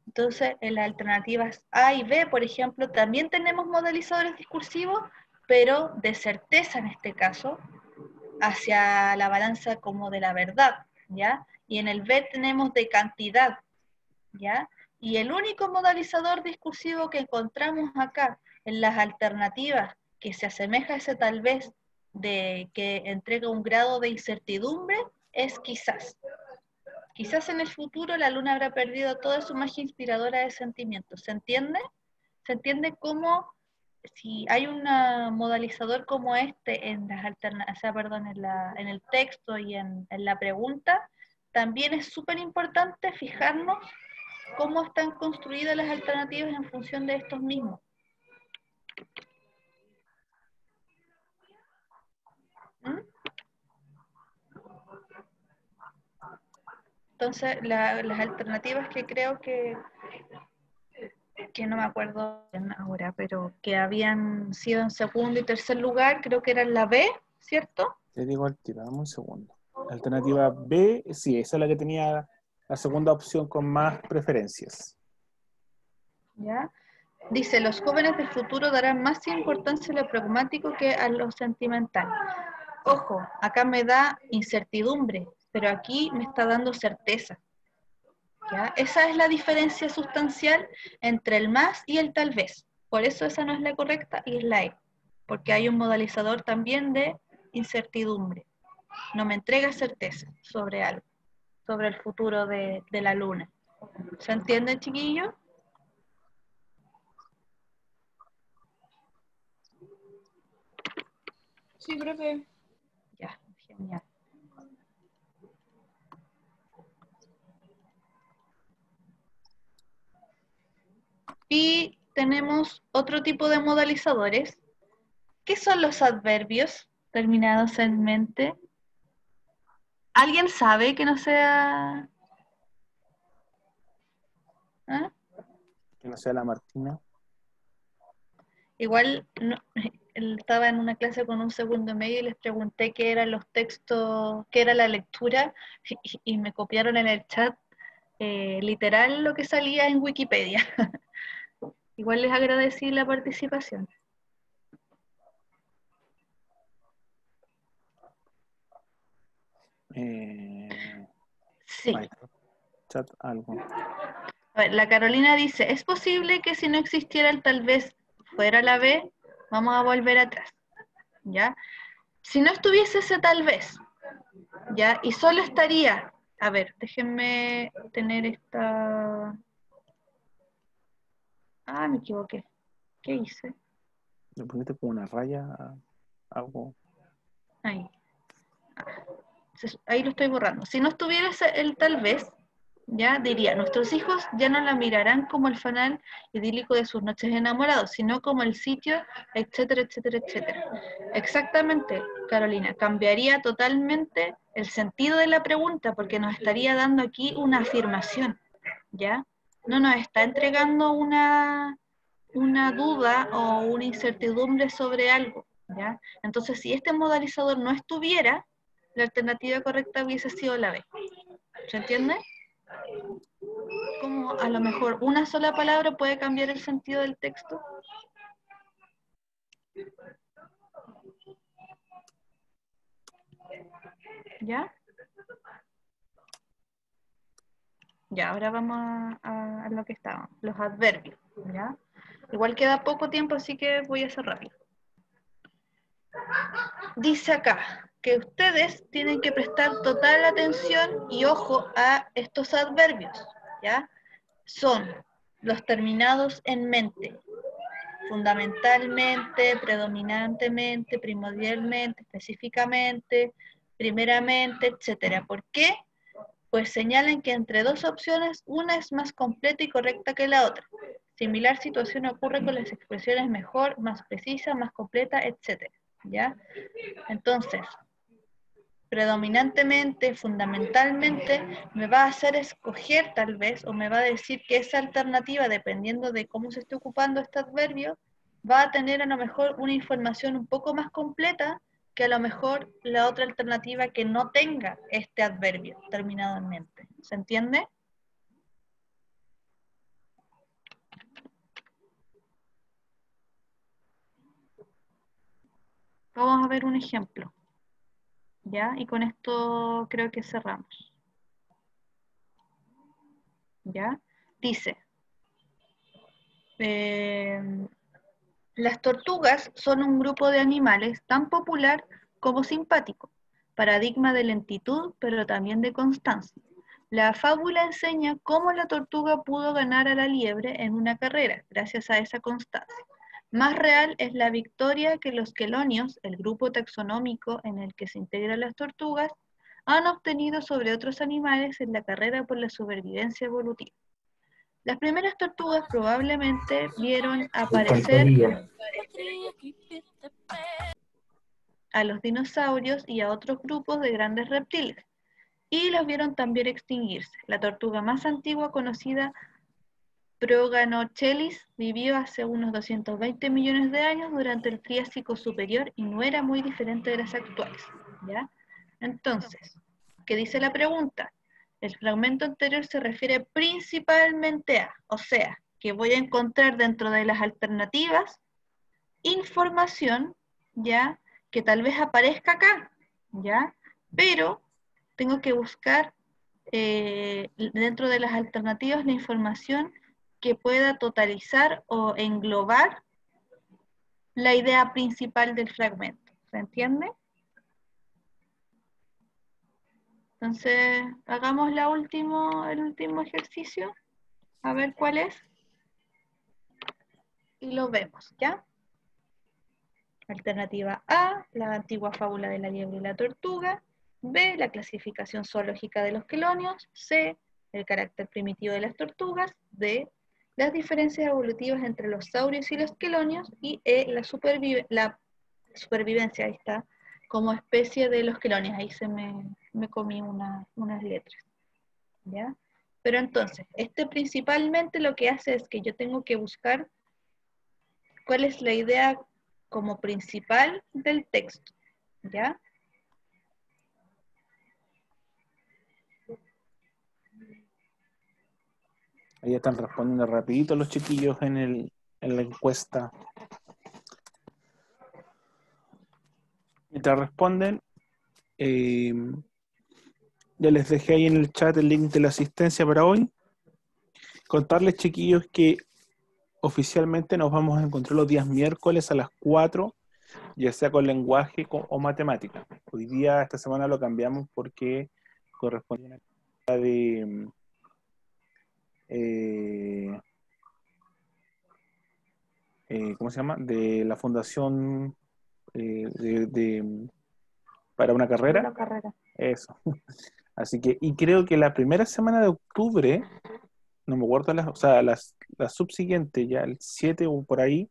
Entonces, en las alternativas A y B, por ejemplo, también tenemos modelizadores discursivos, pero de certeza en este caso, hacia la balanza como de la verdad, ¿ya? Y en el B tenemos de cantidad, ¿ya? Y el único modalizador discursivo que encontramos acá en las alternativas que se asemeja a ese tal vez de que entrega un grado de incertidumbre es quizás. Quizás en el futuro la luna habrá perdido toda su magia inspiradora de sentimientos. ¿Se entiende? ¿Se entiende cómo si hay un modalizador como este en las en el texto y en la pregunta, también es súper importante fijarnos cómo están construidas las alternativas en función de estos mismos. Entonces, las alternativas que creo que no me acuerdo bien ahora, pero que habían sido en segundo y tercer lugar, creo que eran la B, ¿cierto? Te digo al tiro, dame un segundo. Alternativa B, sí, esa es la que tenía la segunda opción con más preferencias. ¿Ya? Dice, los jóvenes del futuro darán más importancia a lo pragmático que a lo sentimental. Ojo, acá me da incertidumbre, pero aquí me está dando certeza. ¿Ya? Esa es la diferencia sustancial entre el más y el tal vez. Por eso esa no es la correcta y es la E. Porque hay un modalizador también de incertidumbre. No me entrega certeza sobre algo, sobre el futuro de la luna. ¿Se entiende, chiquillo? Sí, profe. Ya, genial. Y tenemos otro tipo de modalizadores. ¿Qué son los adverbios terminados en mente? ¿Alguien sabe que no sea? ¿Ah? Que no sea la Martina. Igual no, estaba en una clase con un segundo medio y les pregunté qué eran los textos, qué era la lectura, y me copiaron en el chat literal lo que salía en Wikipedia. Igual les agradecí la participación. Sí. Chat algo. A ver, la Carolina dice, ¿es posible que si no existiera el tal vez fuera la B? Vamos a volver atrás, ¿ya? Si no estuviese ese tal vez, ¿ya? Y solo estaría, a ver, déjenme tener esta... Ah, me equivoqué. ¿Qué hice? Le poniste como una raya, algo. Ahí. Ahí lo estoy borrando. Si no estuviera el tal vez, ya diría, nuestros hijos ya no la mirarán como el fanal idílico de sus noches enamorados, sino como el sitio, etcétera, etcétera, etcétera. Exactamente, Carolina, cambiaría totalmente el sentido de la pregunta porque nos estaría dando aquí una afirmación, ¿ya? No nos está entregando una duda o una incertidumbre sobre algo, ¿ya? Entonces, si este modalizador no estuviera, la alternativa correcta hubiese sido la B. ¿Se entiende? Como a lo mejor una sola palabra puede cambiar el sentido del texto. ¿Ya? Ya, ahora vamos a lo que estábamos, los adverbios, ¿ya? Igual queda poco tiempo, así que voy a hacer rápido. Dice acá que ustedes tienen que prestar total atención y ojo a estos adverbios, ¿ya? Son los terminados en mente, fundamentalmente, predominantemente, primordialmente, específicamente, primeramente, etcétera. ¿Por qué? Pues señalan que entre dos opciones, una es más completa y correcta que la otra. Similar situación ocurre con las expresiones mejor, más precisa, más completa, etcétera. ¿Ya? Entonces, predominantemente, fundamentalmente, me va a hacer escoger tal vez, o me va a decir que esa alternativa, dependiendo de cómo se esté ocupando este adverbio, va a tener a lo mejor una información un poco más completa que a lo mejor la otra alternativa que no tenga este adverbio terminado en mente. ¿Se entiende? Vamos a ver un ejemplo. ¿Ya? Y con esto creo que cerramos. ¿Ya? Dice, las tortugas son un grupo de animales tan popular como simpático, paradigma de lentitud, pero también de constancia. La fábula enseña cómo la tortuga pudo ganar a la liebre en una carrera, gracias a esa constancia. Más real es la victoria que los quelonios, el grupo taxonómico en el que se integran las tortugas, han obtenido sobre otros animales en la carrera por la supervivencia evolutiva. Las primeras tortugas probablemente vieron aparecer a los dinosaurios y a otros grupos de grandes reptiles, y los vieron también extinguirse. La tortuga más antigua conocida, Proganochelys, vivió hace unos 220 millones de años durante el Triásico superior y no era muy diferente de las actuales, ¿ya? Entonces, ¿qué dice la pregunta? El fragmento anterior se refiere principalmente a, o sea, que voy a encontrar dentro de las alternativas información, ¿ya? Que tal vez aparezca acá, ¿ya? Pero tengo que buscar dentro de las alternativas la información que pueda totalizar o englobar la idea principal del fragmento. ¿Se entiende? Entonces, hagamos el último ejercicio, a ver cuál es, y lo vemos, ¿ya? Alternativa A, la antigua fábula de la liebre y la tortuga. B, la clasificación zoológica de los quelonios. C, el carácter primitivo de las tortugas. D, las diferencias evolutivas entre los saurios y los quelonios. Y E, la supervivencia, ahí está, como especie de los quelonios. Ahí me comí unas letras, ¿ya? Pero entonces, principalmente lo que hace es que yo tengo que buscar cuál es la idea como principal del texto, ¿ya? Ahí están respondiendo rapidito los chiquillos en la encuesta. Mientras responden, ya les dejé ahí en el chat el link de la asistencia para hoy. Contarles, chiquillos, que oficialmente nos vamos a encontrar los días miércoles a las 4, ya sea con lenguaje o matemática. Hoy día, esta semana lo cambiamos porque corresponde a una actividad de ¿cómo se llama? De la fundación para una carrera. Una carrera. Eso. Así que, y creo que la primera semana de octubre, no me acuerdo, la subsiguiente, ya el 7 o por ahí,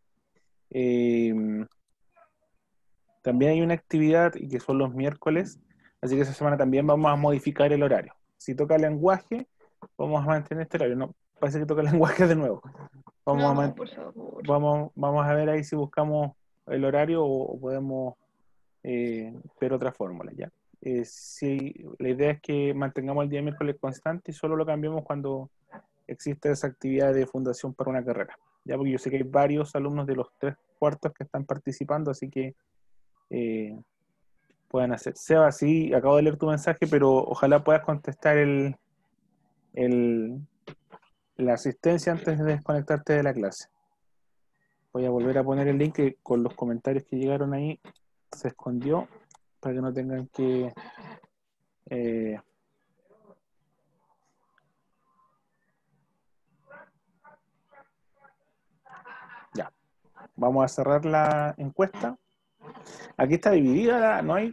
también hay una actividad y que son los miércoles, así que esa semana también vamos a modificar el horario. Si toca lenguaje, vamos a mantener este horario. No, parece que toca lenguaje de nuevo. Por favor. Vamos a ver ahí si buscamos el horario o podemos ver otra fórmula, ¿ya? Sí, la idea es que mantengamos el día miércoles constante y solo lo cambiamos cuando existe esa actividad de fundación para una carrera, ¿ya? Porque yo sé que hay varios alumnos de los 3 cuartos que están participando, así que pueden hacer. Seba, sí, acabo de leer tu mensaje, pero ojalá puedas contestar la asistencia antes de desconectarte de la clase. Voy a volver a poner el link que con los comentarios que llegaron ahí se escondió para que no tengan que ya. Vamos a cerrar la encuesta. Aquí está dividida, no hay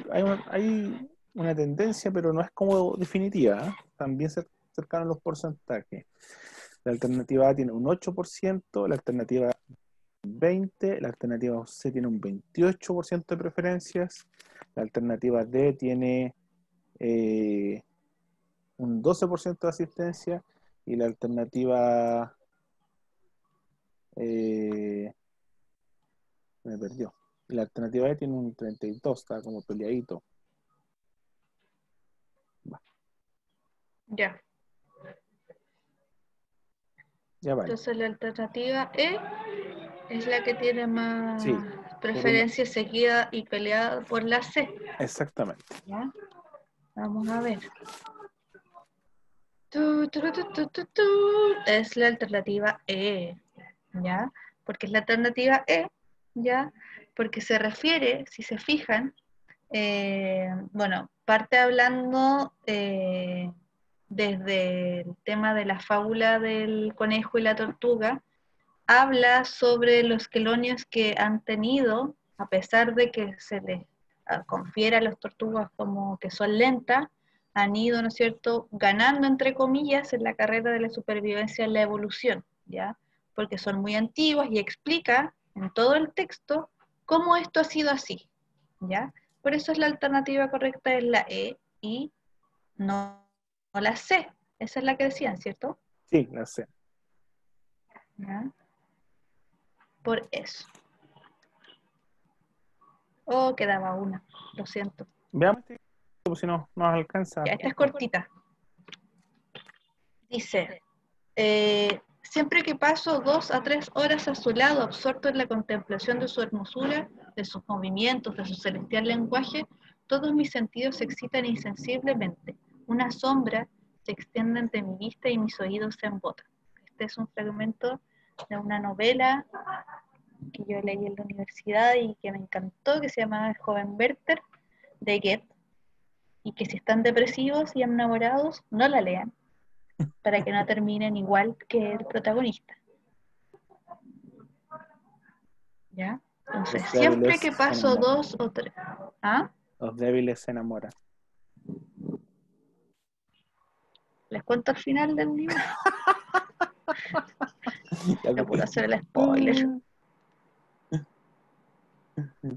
una tendencia, pero no es como definitiva, ¿eh? También cercanos los porcentajes. La alternativa A tiene un 8%, la alternativa 20%, la alternativa C tiene un 28% de preferencias, la alternativa D tiene un 12% de asistencia y la alternativa me perdió. La alternativa E tiene un 32%, está como peleadito. Ya. Ya vale. Entonces la alternativa E es la que tiene más preferencia, seguida y peleada por la C. Exactamente. ¿Ya? Vamos a ver. Es la alternativa E, ¿ya? Porque es la alternativa E, ¿ya? Porque se refiere, si se fijan, bueno, parte hablando desde el tema de la fábula del conejo y la tortuga, habla sobre los quelonios que han tenido, a pesar de que se les confiere a las tortugas como que son lentas, han ido, ¿no es cierto?, ganando, entre comillas, en la carrera de la supervivencia en la evolución, ¿ya? Porque son muy antiguas y explica en todo el texto cómo esto ha sido así, ¿ya? Por eso es la alternativa correcta, es la E y no la C. Esa es la que decían, ¿cierto? Sí, la C. ¿Ya? Por eso. Oh, quedaba una, lo siento. Veamos si no nos alcanza. Ya, esta es cortita. Dice, siempre que paso 2 a 3 horas a su lado, absorto en la contemplación de su hermosura, de sus movimientos, de su celestial lenguaje, todos mis sentidos se excitan insensiblemente. Una sombra se extiende ante mi vista y mis oídos se embotan. Este es un fragmento de una novela que yo leí en la universidad y que me encantó, que se llama El joven Werther, de Goethe, y que si están depresivos y enamorados, no la lean, para que no terminen igual que el protagonista. ¿Ya? Entonces, siempre que paso 2 o 3... ¿Ah? Los débiles se enamoran. ¿Les cuento al final del libro? Ya puedo hacer el spoiler.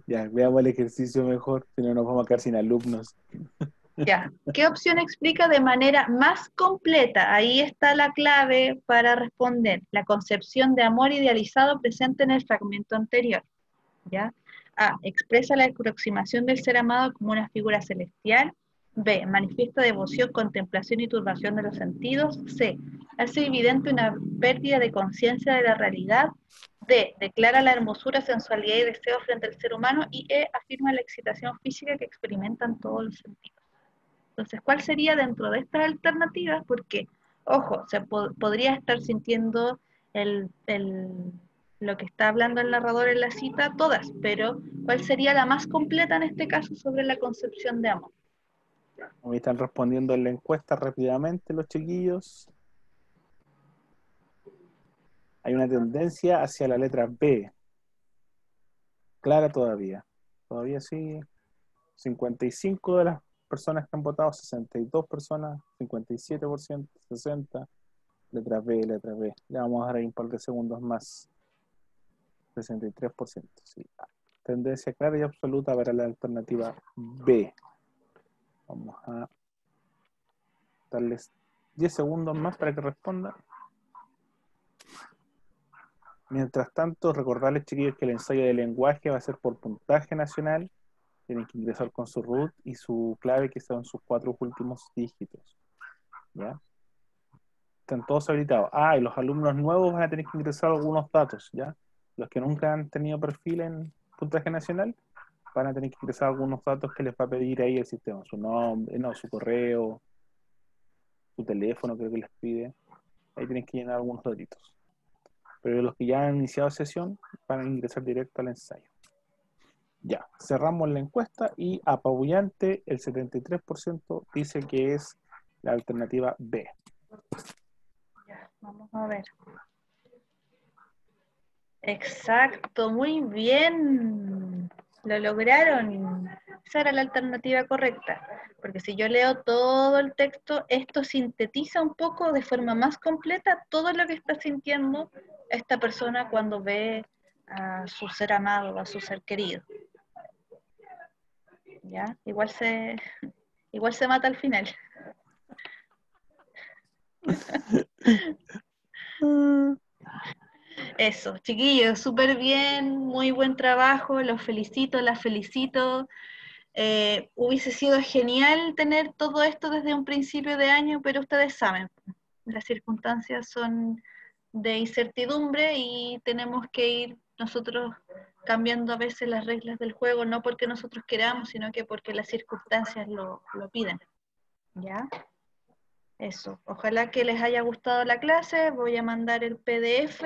Ya, veamos el ejercicio mejor, si no nos vamos a quedar sin alumnos. Ya, ¿qué opción explica de manera más completa? Ahí está la clave para responder. La concepción de amor idealizado presente en el fragmento anterior. ¿Ya? A. Expresa la aproximación del ser amado como una figura celestial. B. Manifiesta devoción, contemplación y turbación de los sentidos. C. Hace evidente una pérdida de conciencia de la realidad. D. Declara la hermosura, sensualidad y deseo frente al ser humano. Y E. Afirma la excitación física que experimentan todos los sentidos. Entonces, ¿cuál sería dentro de estas alternativas? Porque, ojo, se podría estar sintiendo lo que está hablando el narrador en la cita, todas, pero ¿cuál sería la más completa en este caso sobre la concepción de amor? Me están respondiendo en la encuesta rápidamente los chiquillos. Hay una tendencia hacia la letra B. Clara todavía. Todavía sí. 55 de las personas que han votado, 62 personas, 57%, 60%. Letra B, letra B. Le vamos a dar ahí un par de segundos más. 63%. Sí. Tendencia clara y absoluta para la alternativa B. Vamos a darles 10 segundos más para que respondan. Mientras tanto, recordarles, chiquillos, que el ensayo de lenguaje va a ser por puntaje nacional. Tienen que ingresar con su root y su clave, que son sus 4 últimos dígitos. ¿Ya? Están todos habilitados. Y los alumnos nuevos van a tener que ingresar algunos datos, ¿ya? Los que nunca han tenido perfil en puntaje nacional van a tener que ingresar algunos datos que les va a pedir ahí el sistema. Su nombre, su correo, su teléfono, creo que les pide. Ahí tienen que llenar algunos datos. Pero los que ya han iniciado sesión van a ingresar directo al ensayo. Ya, cerramos la encuesta y apabullante, el 73% dice que es la alternativa B. Ya, vamos a ver. Exacto, muy bien. Lo lograron. Esa era la alternativa correcta. Porque si yo leo todo el texto, esto sintetiza un poco de forma más completa todo lo que está sintiendo esta persona cuando ve a su ser amado, a su ser querido. ¿Ya? Igual se mata al final. Eso, chiquillos, súper bien, muy buen trabajo, los felicito, las felicito. Hubiese sido genial tener todo esto desde un principio de año, pero ustedes saben, las circunstancias son de incertidumbre y tenemos que ir nosotros cambiando a veces las reglas del juego, no porque nosotros queramos, sino que porque las circunstancias lo piden. ¿Ya? Eso, ojalá que les haya gustado la clase, voy a mandar el PDF,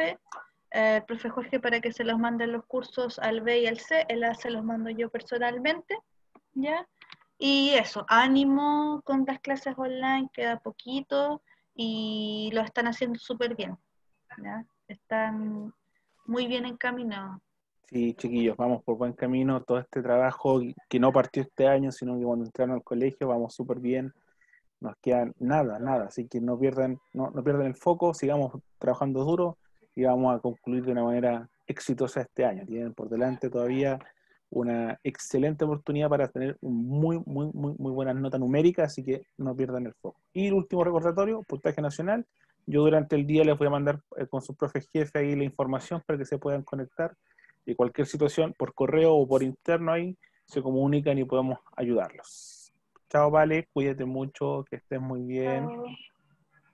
profe Jorge, para que se los manden los cursos al B y al C, el A se los mando yo personalmente, ¿ya? Y eso, ánimo con las clases online, queda poquito y lo están haciendo súper bien, ¿ya? Están muy bien encaminados. Sí, chiquillos, vamos por buen camino. Todo este trabajo que no partió este año, sino que cuando entraron al colegio vamos súper bien. Nos queda nada. Así que no pierdan el foco, sigamos trabajando duro y vamos a concluir de una manera exitosa este año. Tienen por delante todavía una excelente oportunidad para tener muy buenas notas numéricas, así que no pierdan el foco. Y el último recordatorio, puntaje nacional. Yo durante el día les voy a mandar con su profe jefe ahí la información para que se puedan conectar. Y cualquier situación por correo o por interno ahí se comunican y podemos ayudarlos. Chao, Vale, cuídate mucho, que estés muy bien. Chao.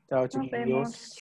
Chao, chiquillos.